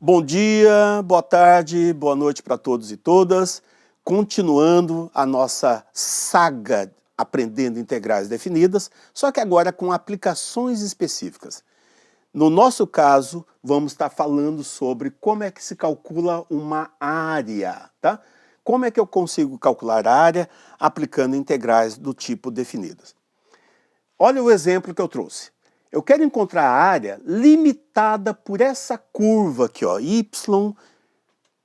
Bom dia, boa tarde, boa noite para todos e todas. Continuando a nossa saga Aprendendo Integrais Definidas, só que agora com aplicações específicas. No nosso caso, vamos estar falando sobre como é que se calcula uma área, tá? Como é que eu consigo calcular a área aplicando integrais do tipo definidas. Olha o exemplo que eu trouxe. Eu quero encontrar a área limitada por essa curva aqui, ó, y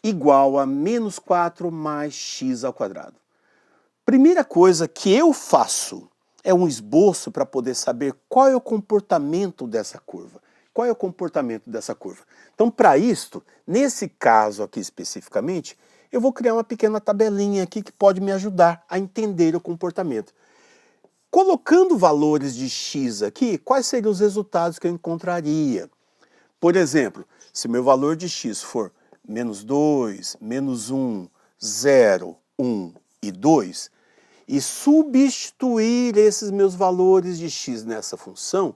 igual a menos 4 mais x ao quadrado. Primeira coisa que eu faço é um esboço para poder saber qual é o comportamento dessa curva. Qual é o comportamento dessa curva? Então, para isto, nesse caso aqui especificamente, eu vou criar uma pequena tabelinha aqui que pode me ajudar a entender o comportamento. Colocando valores de x aqui, quais seriam os resultados que eu encontraria? Por exemplo, se meu valor de x for menos 2, menos 1, 0, 1 e 2, e substituir esses meus valores de x nessa função,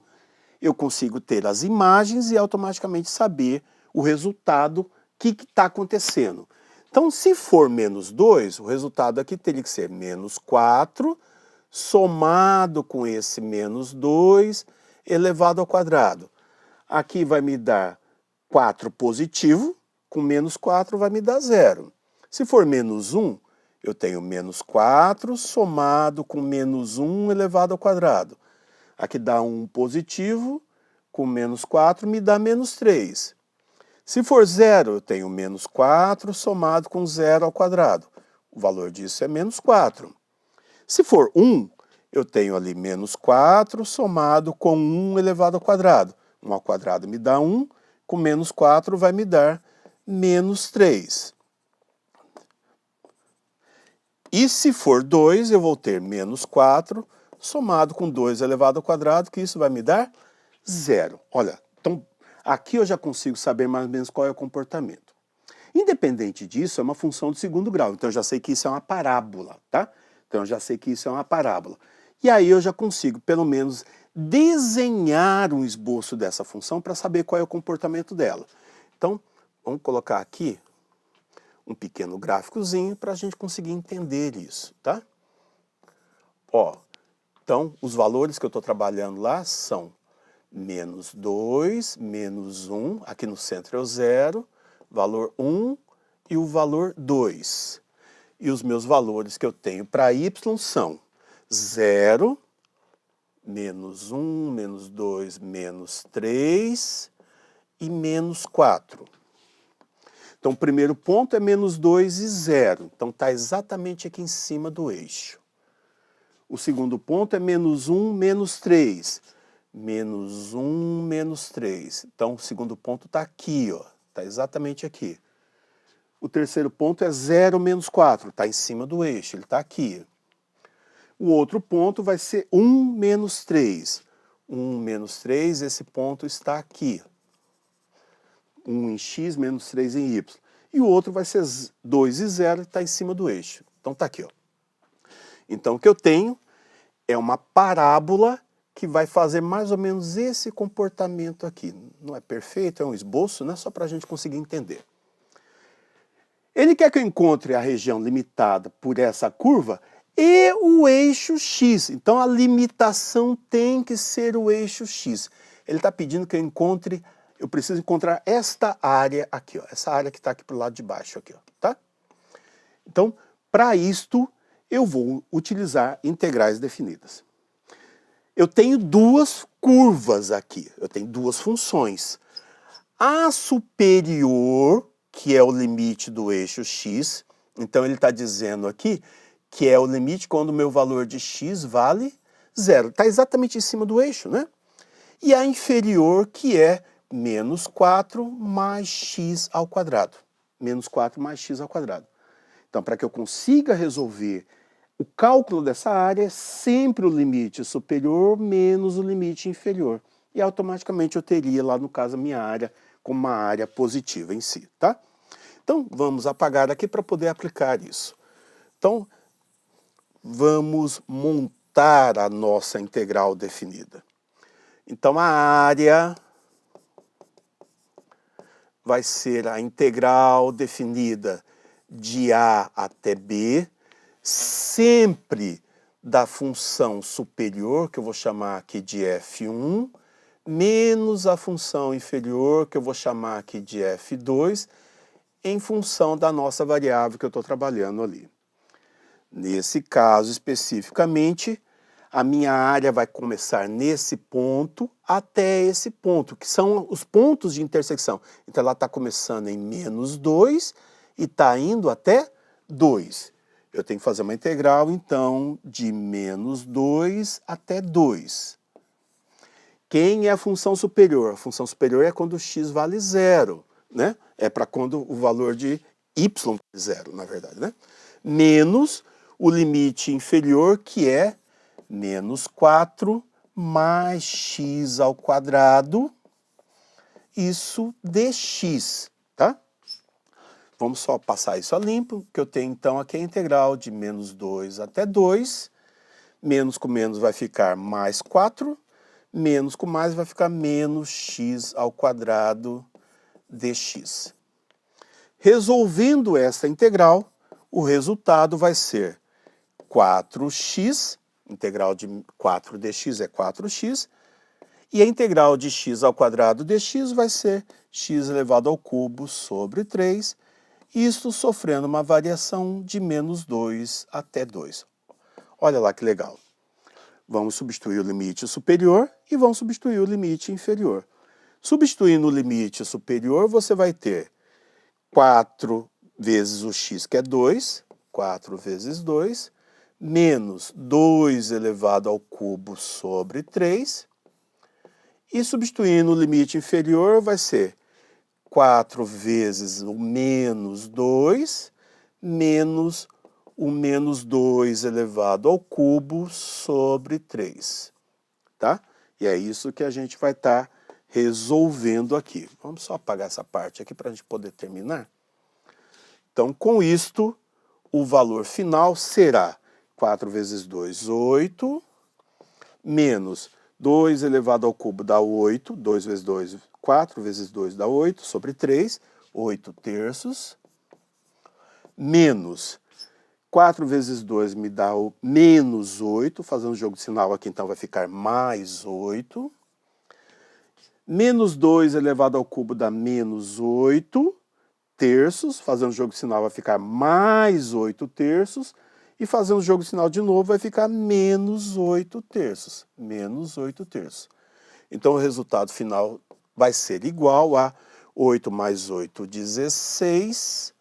eu consigo ter as imagens e automaticamente saber o resultado que está acontecendo. Então, se for menos 2, o resultado aqui teria que ser menos 4, somado com esse menos 2 elevado ao quadrado. Aqui vai me dar 4 positivo, com menos 4 vai me dar 0. Se for menos 1, eu tenho menos 4 somado com menos 1 elevado ao quadrado. Aqui dá 1 positivo, com menos 4 me dá menos 3. Se for 0, eu tenho menos 4 somado com 0 ao quadrado. O valor disso é menos 4. Se for 1, eu tenho ali menos 4 somado com 1 elevado ao quadrado. 1 ao quadrado me dá 1, com menos 4 vai me dar menos 3. E se for 2, eu vou ter menos 4 somado com 2 elevado ao quadrado, que isso vai me dar 0. Olha, então aqui eu já consigo saber mais ou menos qual é o comportamento. Independente disso, é uma função de segundo grau, então eu já sei que isso é uma parábola, tá? Então eu já sei que isso é uma parábola. E aí eu já consigo, pelo menos, desenhar um esboço dessa função para saber qual é o comportamento dela. Então, vamos colocar aqui um pequeno gráficozinho para a gente conseguir entender isso, tá? Ó, então, os valores que eu estou trabalhando lá são menos 2, menos 1, aqui no centro é o 0, valor 1 e o valor 2. E os meus valores que eu tenho para y são 0, menos 1, menos 2, menos 3 e menos 4. Então, o primeiro ponto é menos 2 e 0. Então, está exatamente aqui em cima do eixo. O segundo ponto é menos 1, menos 3. Menos 1, menos 3. Então, o segundo ponto está aqui, ó. Está exatamente aqui. O terceiro ponto é 0 menos 4. Está em cima do eixo, ele está aqui. O outro ponto vai ser 1 menos 3. 1 menos 3, esse ponto está aqui. 1 em x menos 3 em y. E o outro vai ser 2 e 0, está em cima do eixo. Então está aqui, ó. Então o que eu tenho é uma parábola que vai fazer mais ou menos esse comportamento aqui. Não é perfeito, é um esboço, né? Só para a gente conseguir entender. Ele quer que eu encontre a região limitada por essa curva e o eixo x. Então a limitação tem que ser o eixo x. Ele está pedindo que eu encontre, eu preciso encontrar esta área aqui, ó, essa área que está aqui para o lado de baixo, aqui, ó, tá? Então, para isto, eu vou utilizar integrais definidas. Eu tenho duas curvas aqui, eu tenho duas funções. A superior, que é o limite do eixo x, então ele está dizendo aqui que é o limite quando o meu valor de x vale 0. Está exatamente em cima do eixo, né? E a inferior, que é menos 4 mais x ao quadrado. Menos 4 mais x ao quadrado. Então, para que eu consiga resolver o cálculo dessa área, é sempre o limite superior menos o limite inferior. E automaticamente eu teria lá, no caso, a minha área como uma área positiva em si, tá? Então, vamos apagar aqui para poder aplicar isso. Então, vamos montar a nossa integral definida. Então, a área vai ser a integral definida de A até B, sempre da função superior, que eu vou chamar aqui de f1, menos a função inferior, que eu vou chamar aqui de f2, em função da nossa variável que eu estou trabalhando ali. Nesse caso especificamente, a minha área vai começar nesse ponto até esse ponto, que são os pontos de intersecção. Então ela está começando em menos 2 e está indo até 2. Eu tenho que fazer uma integral, então, de menos 2 até 2. Quem é a função superior? A função superior é quando x vale 0, né? É para quando o valor de y vale 0, na verdade, né? Menos o limite inferior, que é menos 4 mais x ao quadrado, isso dx, tá? Vamos só passar isso a limpo, que eu tenho então aqui a integral de menos 2 até 2, menos com menos vai ficar mais 4, menos com mais vai ficar menos x ao quadrado dx. Resolvendo essa integral, o resultado vai ser 4x, integral de 4 dx é 4x, e a integral de x ao quadrado dx vai ser x elevado ao cubo sobre 3, isto sofrendo uma variação de menos 2 até 2. Olha lá que legal. Vamos substituir o limite superior e vamos substituir o limite inferior. Substituindo o limite superior, você vai ter 4 vezes o x, que é 2, 4 vezes 2, menos 2 elevado ao cubo sobre 3. E substituindo o limite inferior, vai ser 4 vezes o menos 2, menos o menos 2 elevado ao cubo sobre 3. Tá? E é isso que a gente vai estar resolvendo aqui. Vamos só apagar essa parte aqui para a gente poder terminar. Então, com isto, o valor final será 4 vezes 2, 8, menos 2 elevado ao cubo dá 8, 2 vezes 2, 4 vezes 2 dá 8, sobre 3, 8 terços, menos 4 vezes 2 me dá o menos 8, fazendo o jogo de sinal aqui, então vai ficar mais 8, menos 2 elevado ao cubo dá menos 8 terços, fazendo o jogo de sinal vai ficar mais 8 terços, e fazendo o jogo de sinal de novo vai ficar menos 8 terços, menos 8 terços. Então o resultado final vai ser igual a 8 mais 8, 16,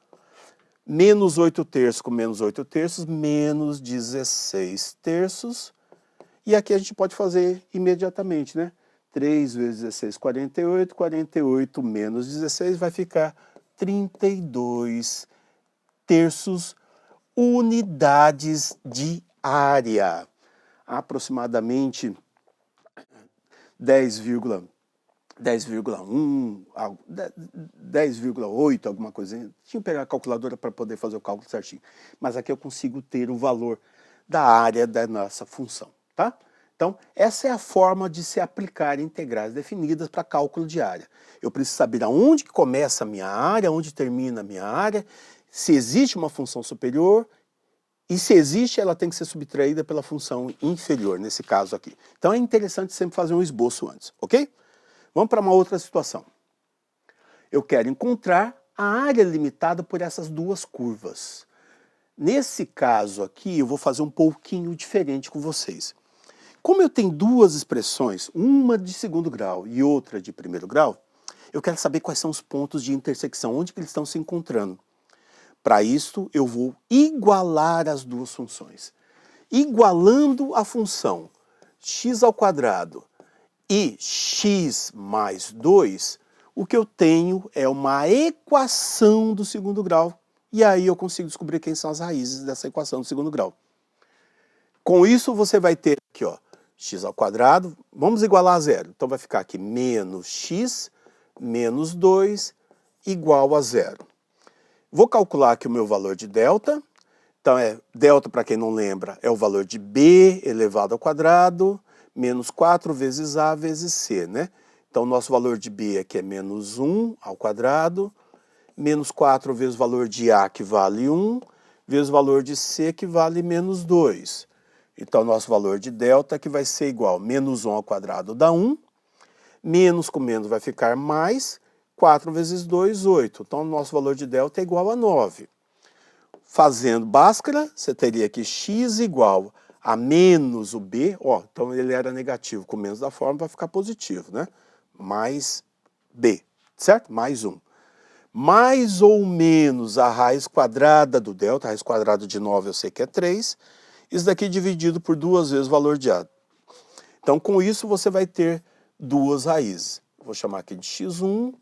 menos 8 terços com menos 8 terços, menos 16 terços, e aqui a gente pode fazer imediatamente, né? 3 vezes 16, 48, 48 menos 16 vai ficar 32 terços unidades de área. Aproximadamente 10,1, 10,8, alguma coisinha. Tinha que pegar a calculadora para poder fazer o cálculo certinho. Mas aqui eu consigo ter o valor da área da nossa função, tá? Então, essa é a forma de se aplicar integrais definidas para cálculo de área. Eu preciso saber aonde que começa a minha área, onde termina a minha área, se existe uma função superior, e se existe, ela tem que ser subtraída pela função inferior, nesse caso aqui. Então é interessante sempre fazer um esboço antes, ok? Vamos para uma outra situação. Eu quero encontrar a área limitada por essas duas curvas. Nesse caso aqui, eu vou fazer um pouquinho diferente com vocês. Como eu tenho duas expressões, uma de segundo grau e outra de primeiro grau, eu quero saber quais são os pontos de intersecção, onde que eles estão se encontrando. Para isso, eu vou igualar as duas funções. Igualando a função x ao quadrado e x mais 2, o que eu tenho é uma equação do segundo grau. E aí eu consigo descobrir quem são as raízes dessa equação do segundo grau. Com isso, você vai ter aqui, ó, x ao quadrado, vamos igualar a zero. Então vai ficar aqui menos x menos 2 igual a zero. Vou calcular aqui o meu valor de delta. Então, delta, para quem não lembra, é o valor de b elevado ao quadrado, menos 4 vezes a vezes c, né? Então, o nosso valor de B aqui é menos 1 ao quadrado, menos 4 vezes o valor de A, que vale 1, vezes o valor de C, que vale menos 2. Então, o nosso valor de delta que vai ser igual a menos 1 ao quadrado dá 1, menos com menos vai ficar mais, 4 vezes 2, 8. Então, o nosso valor de delta é igual a 9. Fazendo Bhaskara, você teria que x igual a menos o b, ó, então ele era negativo, com menos da forma vai ficar positivo, né? Mais b, certo? Mais 1. Mais ou menos a raiz quadrada do delta, a raiz quadrada de 9 eu sei que é 3, isso daqui dividido por 2 vezes o valor de A. Então, com isso, você vai ter duas raízes. Vou chamar aqui de x1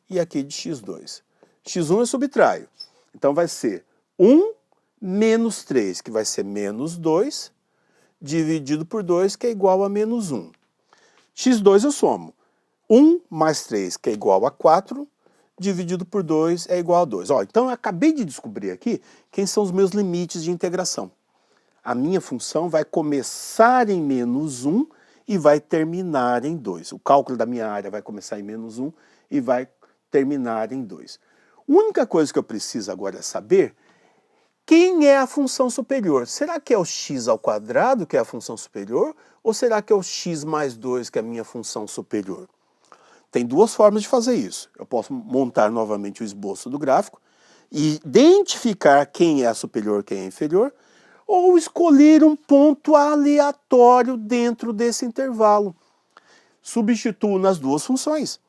e aqui de x2. x1 eu subtraio. Então, vai ser 1 menos 3, que vai ser menos 2, dividido por 2, que é igual a menos 1. x2 eu somo. 1 mais 3, que é igual a 4, dividido por 2 é igual a 2. Ó, então, eu acabei de descobrir aqui quem são os meus limites de integração. A minha função vai começar em menos 1 e vai terminar em 2. O cálculo da minha área vai começar em menos 1 e vai terminar em 2. A única coisa que eu preciso agora é saber quem é a função superior. Será que é o x ao quadrado, que é a função superior, ou será que é o x mais 2, que é a minha função superior? Tem duas formas de fazer isso. Eu posso montar novamente o esboço do gráfico e identificar quem é superior e quem é inferior, ou escolher um ponto aleatório dentro desse intervalo. Substituo nas duas funções.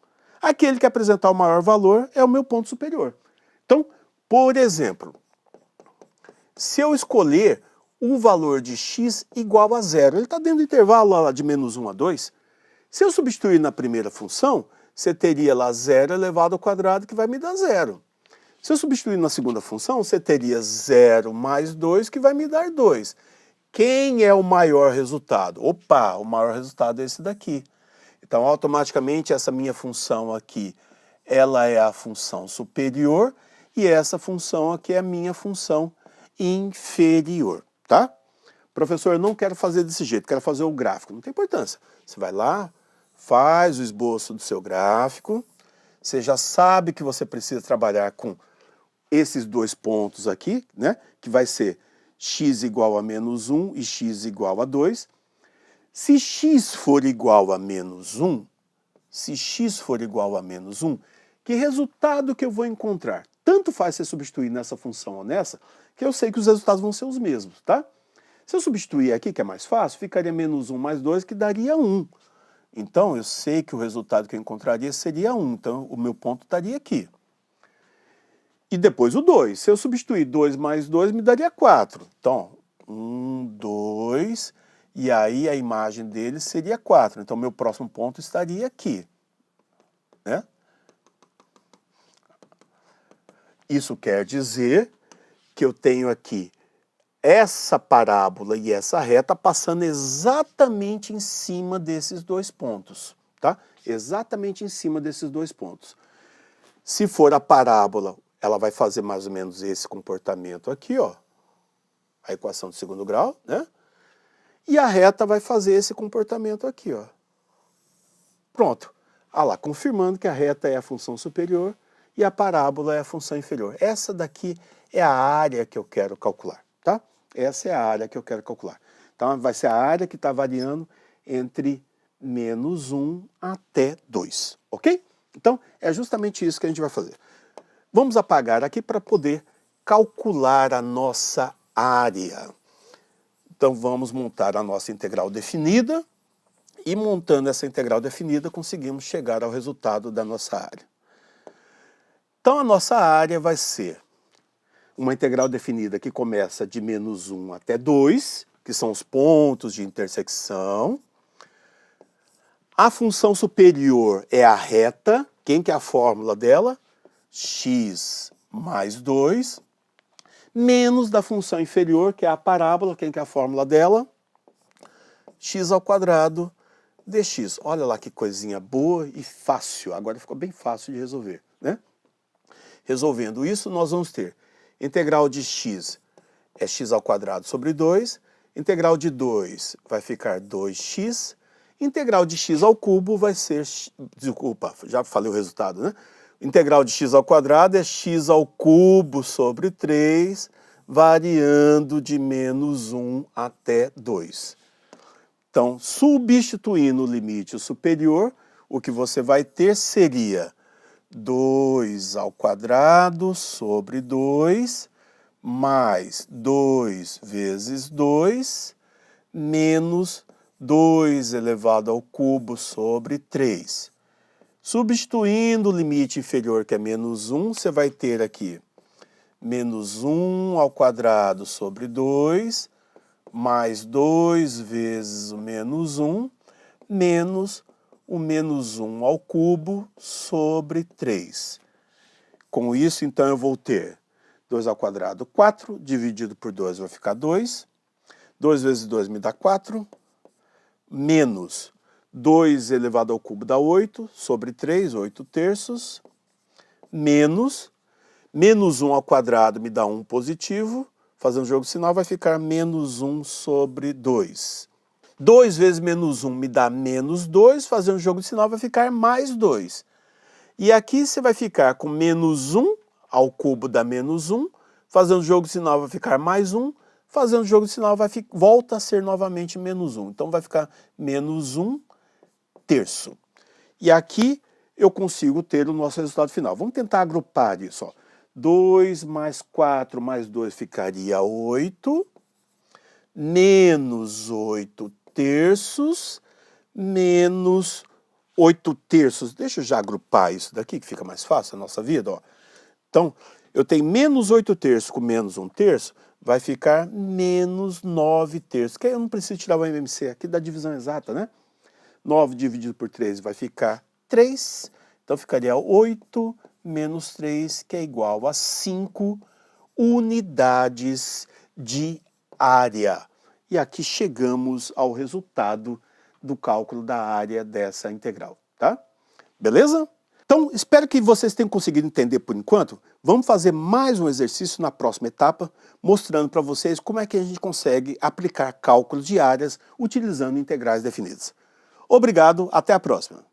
Aquele que apresentar o maior valor é o meu ponto superior. Então, por exemplo, se eu escolher o valor de x igual a 0, ele está dentro do intervalo lá de menos 1 a 2, se eu substituir na primeira função, você teria lá 0 elevado ao quadrado, que vai me dar 0. Se eu substituir na segunda função, você teria 0 mais 2, que vai me dar 2. Quem é o maior resultado? Opa, o maior resultado é esse daqui. Então, automaticamente, essa minha função aqui, ela é a função superior, e essa função aqui é a minha função inferior, tá? Professor, eu não quero fazer desse jeito, quero fazer o gráfico. Não tem importância. Você vai lá, faz o esboço do seu gráfico, você já sabe que você precisa trabalhar com esses dois pontos aqui, né? Que vai ser x igual a menos 1 e x igual a 2. Se x for igual a menos 1, que resultado que eu vou encontrar? Tanto faz você substituir nessa função ou nessa, que eu sei que os resultados vão ser os mesmos, tá? Se eu substituir aqui, que é mais fácil, ficaria menos 1 mais 2, que daria 1. Então, eu sei que o resultado que eu encontraria seria 1. Então, o meu ponto estaria aqui. E depois o 2. Se eu substituir 2 mais 2, me daria 4. Então, 1, 2, e aí a imagem dele seria 4. Então, meu próximo ponto estaria aqui, né? Isso quer dizer que eu tenho aqui essa parábola e essa reta passando exatamente em cima desses dois pontos, tá? Exatamente em cima desses dois pontos. Se for a parábola, ela vai fazer mais ou menos esse comportamento aqui, ó. A equação de segundo grau, né? E a reta vai fazer esse comportamento aqui, ó. Pronto. Ah lá, confirmando que a reta é a função superior e a parábola é a função inferior. Essa daqui é a área que eu quero calcular, tá? Essa é a área que eu quero calcular. Então, vai ser a área que está variando entre menos 1 até 2, ok? Então, é justamente isso que a gente vai fazer. Vamos apagar aqui para poder calcular a nossa área. Então, vamos montar a nossa integral definida e, montando essa integral definida, conseguimos chegar ao resultado da nossa área. Então, a nossa área vai ser uma integral definida que começa de menos 1 até 2, que são os pontos de intersecção. A função superior é a reta. Quem que é a fórmula dela? X mais 2, menos da função inferior, que é a parábola. Quem que é a fórmula dela? X ao quadrado dx. Olha lá que coisinha boa e fácil. Agora ficou bem fácil de resolver, né? Resolvendo isso, nós vamos ter integral de x é x ao quadrado sobre 2, integral de 2 vai ficar 2x, Integral de x ao cubo vai ser... Desculpa, já falei o resultado, né? Integral de x ao quadrado é x ao cubo sobre 3, variando de menos 1 até 2. Então, substituindo o limite superior, o que você vai ter seria 2 ao quadrado sobre 2, mais 2 vezes 2, menos 2 elevado ao cubo sobre 3. Substituindo o limite inferior, que é menos 1, você vai ter aqui menos 1 ao quadrado sobre 2, mais 2 vezes o menos 1, menos o menos 1 ao cubo sobre 3. Com isso, então, eu vou ter 2 ao quadrado, 4, dividido por 2 vai ficar 2. 2 vezes 2 me dá 4, menos 2 elevado ao cubo dá 8, sobre 3, 8 terços, menos 1 ao quadrado me dá 1 positivo, fazendo jogo sinal vai ficar menos 1 sobre 2. 2 vezes menos 1 me dá menos 2, fazendo jogo de sinal vai ficar mais 2. E aqui você vai ficar com menos 1 ao cubo dá menos 1, fazendo jogo de sinal vai ficar mais 1, fazendo jogo de sinal volta a ser novamente menos 1. Então vai ficar menos 1 terço. E aqui eu consigo ter o nosso resultado final. Vamos tentar agrupar isso. Ó. 2 mais 4 mais 2 ficaria 8, menos 8 terços, menos 8 terços. Deixa eu já agrupar isso daqui, que fica mais fácil a nossa vida. Ó. Então, eu tenho menos 8 terços com menos 1 terço, vai ficar menos 9 terços. Que aí eu não preciso tirar o MMC aqui da divisão exata, né? 9 dividido por 3 vai ficar 3. Então, ficaria 8 menos 3, que é igual a 5 unidades de área. E aqui chegamos ao resultado do cálculo da área dessa integral, tá? Beleza? Então, espero que vocês tenham conseguido entender por enquanto. Vamos fazer mais um exercício na próxima etapa, mostrando para vocês como é que a gente consegue aplicar cálculos de áreas utilizando integrais definidas. Obrigado, até a próxima.